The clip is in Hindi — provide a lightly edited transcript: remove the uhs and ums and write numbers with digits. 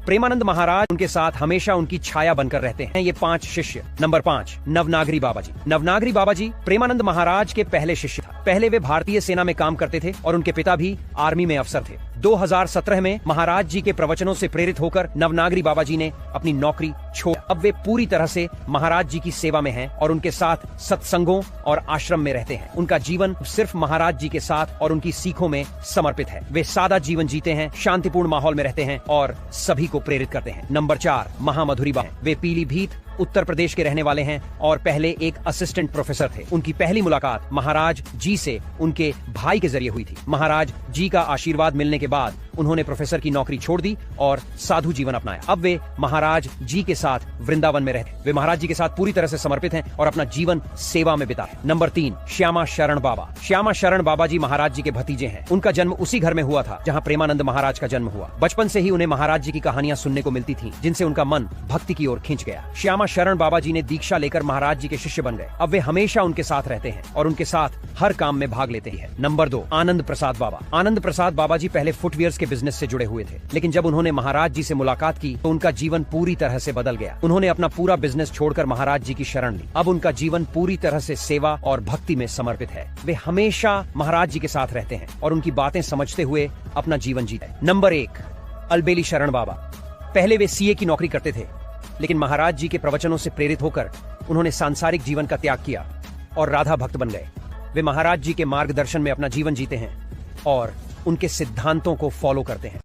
प्रेमानंद महाराज उनके साथ हमेशा उनकी छाया बनकर रहते हैं। ये 5 शिष्य। नंबर 5, नवनागरी बाबा जी। नवनागरी बाबा जी प्रेमानंद महाराज के पहले शिष्य था। पहले वे भारतीय सेना में काम करते थे और उनके पिता भी आर्मी में अफसर थे। 2017 में महाराज जी के प्रवचनों से प्रेरित होकर नवनागरी बाबा जी ने अपनी नौकरी छोड़ अब वे पूरी तरह से महाराज जी की सेवा में हैं और उनके साथ सत्संगों और आश्रम में रहते हैं। उनका जीवन सिर्फ महाराज जी के साथ और उनकी सीखों में समर्पित है। वे सादा जीवन जीते हैं, शांतिपूर्ण माहौल में रहते हैं और सभी को प्रेरित करते हैं। नंबर 4, महामधुरी बाबा। वे पीलीभीत उत्तर प्रदेश के रहने वाले हैं और पहले एक असिस्टेंट प्रोफेसर थे। उनकी पहली मुलाकात महाराज जी से उनके भाई के जरिए हुई थी। महाराज जी का आशीर्वाद मिलने के बाद उन्होंने प्रोफेसर की नौकरी छोड़ दी और साधु जीवन अपनाया। अब वे महाराज जी के साथ वृंदावन में रहते। वे महाराज जी के साथ पूरी तरह से समर्पित हैं और अपना जीवन सेवा में बिताए। नंबर 3, श्यामा शरण बाबा। श्यामा शरण बाबा जी महाराज जी के भतीजे हैं। उनका जन्म उसी घर में हुआ था जहाँ प्रेमानंद महाराज का जन्म हुआ। बचपन से ही उन्हें महाराज जी की कहानियां सुनने को मिलती थी, जिनसे उनका मन भक्ति की ओर खिंच गया। श्यामा शरण बाबा जी ने दीक्षा लेकर महाराज जी के शिष्य बन गए। अब वे हमेशा उनके साथ रहते हैं और उनके साथ हर काम में भाग लेते हैं। नंबर 2, आनंद प्रसाद बाबा। आनंद प्रसाद बाबा जी पहले फुटवियर्स के बिजनेस से जुड़े हुए थे, लेकिन जब उन्होंने महाराज जी से मुलाकात की तो उनका जीवन पूरी तरह से बदल गया। उन्होंने अपना पूरा बिजनेस छोड़कर महाराज जी की शरण ली। अब उनका जीवन पूरी तरह से सेवा और भक्ति में समर्पित है। वे हमेशा महाराज जी के साथ रहते हैं और उनकी बातें समझते हुए अपना जीवन जीते हैं। नंबर 1, अलबेली शरण बाबा। पहले वे सीए की नौकरी करते थे, लेकिन महाराज जी के प्रवचनों से प्रेरित होकर उन्होंने सांसारिक जीवन का त्याग किया और राधा भक्त बन गए। वे महाराज जी के मार्गदर्शन में अपना जीवन जीते हैं और उनके सिद्धांतों को फॉलो करते हैं।